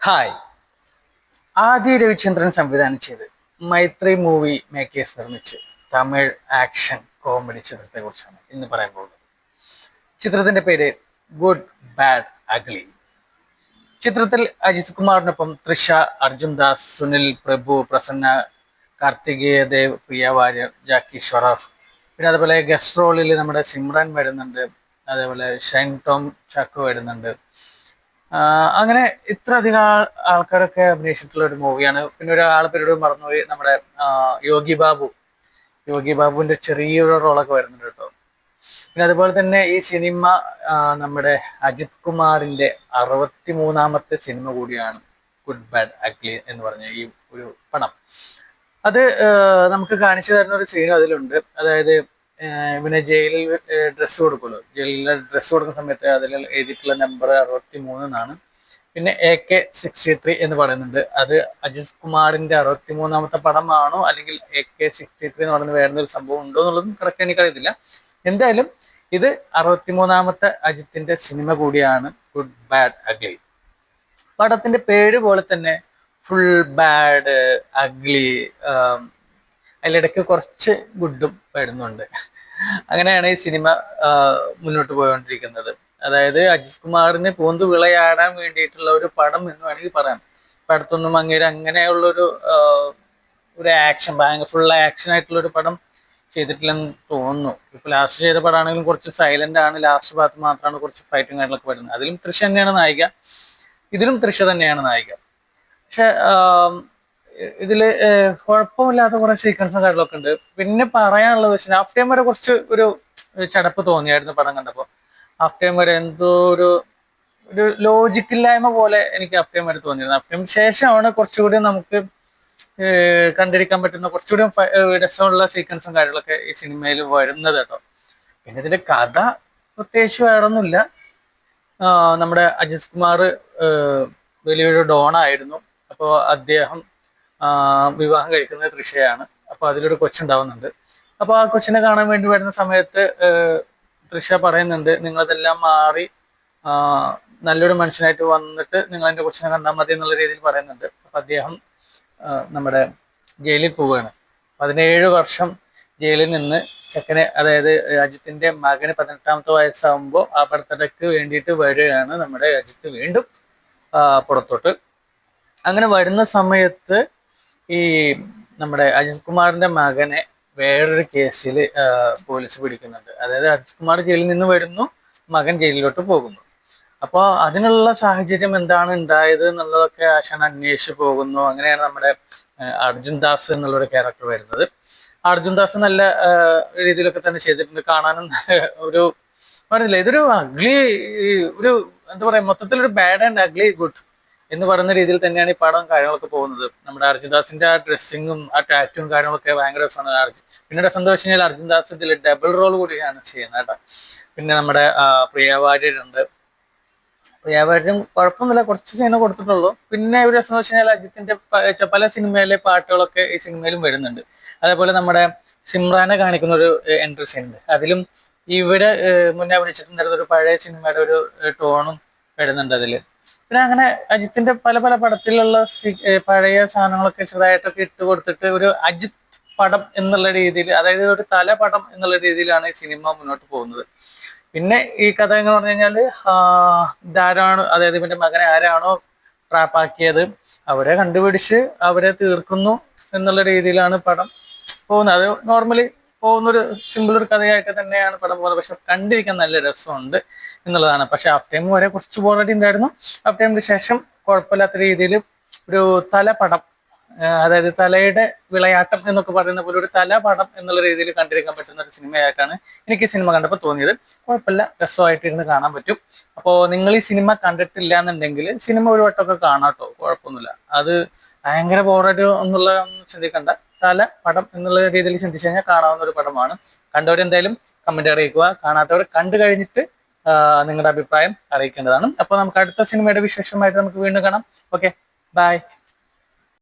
Hi. ആദി രവിചന്ദ്രൻ സംവിധാനം ചെയ്ത് മൈത്രി movie makers നിർമ്മിച്ച് തമിഴ് ആക്ഷൻ കോമഡി ചിത്രത്തെ കുറിച്ചാണ് ഇന്ന് പറയാൻ പോകുന്നത്. ചിത്രത്തിന്റെ പേര് ഗുഡ് ബാഡ് അഗ്ലി. ചിത്രത്തിൽ അജിത് കുമാറിനൊപ്പം തൃഷ, അർജുൻ ദാസ്, സുനിൽ പ്രഭു, പ്രസന്ന, കാർത്തികേയ ദേവ്, പ്രിയ വാര്യർ, ജാക്കി ഷറഫ്, പിന്നെ അതുപോലെ ഗസ്റ്റ് റോളിൽ നമ്മുടെ സിമ്രാൻ വരുന്നുണ്ട്, അതേപോലെ ഷൈൻ ടോം ചാക്കോ വരുന്നുണ്ട്. അങ്ങനെ ഇത്ര അധികം ആൾക്കാരൊക്കെ അഭിനയിച്ചിട്ടുള്ള ഒരു മൂവിയാണ്. പിന്നെ ഒരാൾ പേരോട് മറന്നുപോയി, നമ്മുടെ യോഗി ബാബു. യോഗി ബാബുവിന്റെ ചെറിയൊരു റോളൊക്കെ വരുന്നുണ്ട് കേട്ടോ. പിന്നെ അതുപോലെ തന്നെ ഈ സിനിമ നമ്മുടെ അജിത് കുമാറിന്റെ 63ാമത്തെ സിനിമ കൂടിയാണ് ഗുഡ് ബാഡ് അഗ്ലി എന്ന് പറഞ്ഞ ഈ ഒരു പടം. അത് നമുക്ക് കാണിച്ചു തരുന്ന ഒരു സീൻ അതിലുണ്ട്. അതായത് പിന്നെ ജയിലിൽ ഡ്രസ്സ് കൊടുക്കുമല്ലോ, ജയിലിൽ ഡ്രസ്സ് കൊടുക്കുന്ന സമയത്ത് അതിൽ എഴുതിയിട്ടുള്ള നമ്പർ 63 എന്നാണ്. പിന്നെ AK-63 എന്ന് പറയുന്നുണ്ട്. അത് അജിത് കുമാറിന്റെ 63ാമത്തെ പടമാണോ അല്ലെങ്കിൽ AK-63 എന്ന് പറയുന്നത് വേറെ ഒരു സംഭവം ഉണ്ടോ എന്നുള്ളതും കറക്റ്റ് എനിക്കറിയത്തില്ല. എന്തായാലും ഇത് 63ാമത്തെ അജിത്തിന്റെ സിനിമ കൂടിയാണ് ഗുഡ് ബാഡ് അഗ്ലി. പടത്തിന്റെ പേര് പോലെ തന്നെ ഫുൾ ബാഡ് അഗ്ലി, അതിലിടയ്ക്ക് കുറച്ച് ഗുഡും വരുന്നുണ്ട്. അങ്ങനെയാണ് ഈ സിനിമ മുന്നോട്ട് പോയിക്കൊണ്ടിരിക്കുന്നത്. അതായത് അജിത് കുമാറിന് പൂന്തു വിളയാടാൻ വേണ്ടിയിട്ടുള്ള ഒരു പടം എന്ന് വേണമെങ്കിൽ പറയാം. പടത്തൊന്നും അങ്ങനെയുള്ളൊരു ഒരു ആക്ഷൻ, ഭയങ്കര ഫുൾ ആക്ഷൻ ആയിട്ടുള്ള ഒരു പടം ചെയ്തിട്ടില്ലെന്ന് തോന്നുന്നു. ഇപ്പൊ ലാസ്റ്റ് ചെയ്ത പടമാണെങ്കിലും കുറച്ച് സൈലന്റ് ആണ്. ലാസ്റ്റ് ഭാഗത്ത് മാത്രമാണ് കുറച്ച് ഫൈറ്റും കാര്യങ്ങളൊക്കെ വരുന്നത്. അതിലും തൃഷ തന്നെയാണ് നായിക, ഇതിലും തൃഷ തന്നെയാണ് നായിക. പക്ഷെ ഇതില് കുഴപ്പമില്ലാത്ത കുറെ സീക്വൻസും കാര്യങ്ങളൊക്കെ ഉണ്ട്. പിന്നെ പറയാനുള്ളത് വെച്ചാൽ ഹാഫ് ടൈം വരെ കുറച്ച് ഒരു ചടപ്പ് തോന്നിയായിരുന്നു പടം കണ്ടപ്പോൾ. ഹാഫ് ടൈം വരെ എന്തോ ഒരു ലോജിക്കില്ലായ്മ പോലെ എനിക്ക് ഹാഫ് ടൈം വരെ തോന്നിയിരുന്നു. ഹാഫ് ടൈം ശേഷമാണ് കുറച്ചുകൂടി നമുക്ക് കണ്ടിരിക്കാൻ പറ്റുന്ന കുറച്ചുകൂടി രസമുള്ള സീക്വൻസും കാര്യങ്ങളൊക്കെ ഈ സിനിമയിൽ വരുന്നത് കേട്ടോ. പിന്നെ ഇതിന്റെ കഥ പ്രത്യേകിച്ച് വേറൊന്നുമില്ല. നമ്മുടെ അജിത് കുമാർ വലിയൊരു ഡോണായിരുന്നു. അപ്പോൾ അദ്ദേഹം വിവാഹം കഴിക്കുന്നത് തൃഷയാണ്. അപ്പോൾ അതിലൊരു കൊച്ചുണ്ടാവുന്നുണ്ട്. അപ്പോൾ ആ കൊച്ചിനെ കാണാൻ വേണ്ടി വരുന്ന സമയത്ത് തൃഷ പറയുന്നുണ്ട്, നിങ്ങളതെല്ലാം മാറി നല്ലൊരു മനുഷ്യനായിട്ട് വന്നിട്ട് നിങ്ങൾ എൻ്റെ കൊച്ചിനെ കണ്ടാൽ മതി എന്നുള്ള രീതിയിൽ പറയുന്നുണ്ട്. അപ്പം അദ്ദേഹം നമ്മുടെ ജയിലിൽ പോവുകയാണ്. 17 വർഷം ജയിലിൽ നിന്ന് ചെക്കനെ, അതായത് അജിത്തിന്റെ മകന് 18ാമത്തെ വയസ്സാകുമ്പോൾ ആ ബർത്ത്ഡേക്ക് വേണ്ടിയിട്ട് വരികയാണ് നമ്മുടെ അജിത്ത് വീണ്ടും പുറത്തോട്ട്. അങ്ങനെ വരുന്ന സമയത്ത് ഈ നമ്മുടെ അജിത് കുമാറിന്റെ മകനെ വേറൊരു കേസിൽ പോലീസ് പിടിക്കുന്നുണ്ട്. അതായത് അജിത് കുമാർ ജയിലിൽ നിന്ന് വരുന്നു, മകൻ ജയിലിലോട്ട് പോകുന്നു. അപ്പോൾ അതിനുള്ള സാഹചര്യം എന്താണ് ഉണ്ടായത് എന്നുള്ളതൊക്കെ ആശാൻ അന്വേഷിച്ച് പോകുന്നു. അങ്ങനെയാണ് നമ്മുടെ അർജുൻ ദാസ് എന്നുള്ളൊരു ക്യാരക്ടർ വരുന്നത്. അർജുൻ ദാസ് നല്ല രീതിയിലൊക്കെ തന്നെ ചെയ്തിട്ടുണ്ട്. കാണാനും ഒരു പറഞ്ഞില്ല, ഇതൊരു അഗ്ലി, ഒരു എന്താ പറയാ, മൊത്തത്തിലൊരു ബാഡ് ആൻഡ് അഗ്ലി ഗുഡ് എന്ന് പറയുന്ന രീതിയിൽ തന്നെയാണ് ഈ പടം കാര്യങ്ങളൊക്കെ പോകുന്നത്. നമ്മുടെ അർജുൻ ദാസിന്റെ ആ ഡ്രസ്സിങ്ങും ആ ടാറ്റും കാര്യങ്ങളൊക്കെ ഭയങ്കര രസമാണ്. പിന്നെ രസം എന്താ വെച്ച് കഴിഞ്ഞാൽ അർജുൻ ദാസ് ഇതിൽ ഡബിൾ റോൾ കൂടിയാണ് ചെയ്യുന്നത് കേട്ടോ. പിന്നെ നമ്മുടെ പ്രിയ വാര്യരുണ്ട്. പ്രിയ വാര്യരും കുഴപ്പമൊന്നുമില്ല, കുറച്ച് സീന കൊടുത്തിട്ടുള്ളൂ. പിന്നെ ഒരു രസം എന്ന് വെച്ച് കഴിഞ്ഞാൽ അജിത്തിന്റെ പല സിനിമയിലെ പാട്ടുകളൊക്കെ ഈ സിനിമയിലും വരുന്നുണ്ട്. അതേപോലെ നമ്മുടെ സിമ്രാനെ കാണിക്കുന്ന ഒരു എൻട്രി സീൻ ഉണ്ട്. അതിലും ഇവിടെ മുന്നേ അഭിനയിച്ചിട്ടുണ്ടായിരുന്ന ഒരു പഴയ സിനിമയുടെ ഒരു ടോണും വരുന്നുണ്ട് അതില്. പിന്നെ അങ്ങനെ അജിത്തിന്റെ പല പല പടത്തിലുള്ള പഴയ സാധനങ്ങളൊക്കെ ചെറുതായിട്ടൊക്കെ ഇട്ട് കൊടുത്തിട്ട് ഒരു അജിത് പടം എന്നുള്ള രീതിയിൽ, അതായത് ഒരു തല പടം എന്നുള്ള രീതിയിലാണ് ഈ സിനിമ മുന്നോട്ട് പോകുന്നത്. പിന്നെ ഈ കഥ എന്ന് പറഞ്ഞു കഴിഞ്ഞാൽ ഇതാരാണ്, അതായത് ഇവന്റെ മകനെ ആരാണോ ട്രാപ്പാക്കിയത് അവരെ കണ്ടുപിടിച്ച് അവരെ തീർക്കുന്നു എന്നുള്ള രീതിയിലാണ് പടം പോകുന്നത്. അത് നോർമലി പോകുന്നൊരു സിമ്പിൾ ഒരു കഥയായിട്ട് തന്നെയാണ് പടം പോകുന്നത്. പക്ഷെ കണ്ടിരിക്കാൻ നല്ല രസമുണ്ട് എന്നുള്ളതാണ്. പക്ഷെ ഹാഫ് ടൈം വരെ കുറച്ച് ബോറടി ഉണ്ടായിരുന്നു. ഹാഫ് ടൈമിന് ശേഷം കുഴപ്പമില്ലാത്ത രീതിയിൽ ഒരു തല പടം, അതായത് തലയുടെ വിളയാട്ടം എന്നൊക്കെ പറയുന്ന പോലെ ഒരു തല പടം എന്നുള്ള രീതിയിൽ കണ്ടിരിക്കാൻ പറ്റുന്ന ഒരു സിനിമയായിട്ടാണ് എനിക്ക് സിനിമ കണ്ടപ്പോൾ തോന്നിയത്. കുഴപ്പമില്ല, രസമായിട്ട് ഇരുന്ന് കാണാൻ പറ്റും. അപ്പോൾ നിങ്ങൾ ഈ സിനിമ കണ്ടിട്ടില്ല എന്നുണ്ടെങ്കിൽ സിനിമ ഒരു വട്ടമൊക്കെ കാണാം കേട്ടോ, കുഴപ്പമൊന്നുമില്ല. അത് ഭയങ്കര ബോറടി ഒന്നും ചിന്തിക്കണ്ട. തല പടം എന്നുള്ള രീതിയിൽ ചിന്തിച്ചു കഴിഞ്ഞാൽ കാണാവുന്ന ഒരു പടമാണ്. കണ്ടവരെന്തായാലും കമന്റ് അറിയിക്കുക, കാണാത്തവർ കണ്ടു കഴിഞ്ഞിട്ട് നിങ്ങളുടെ അഭിപ്രായം അറിയിക്കേണ്ടതാണ്. അപ്പോൾ നമുക്ക് അടുത്ത സിനിമയുടെ വിശേഷമായിട്ട് നമുക്ക് വീണ്ടും കാണാം. Okay, by.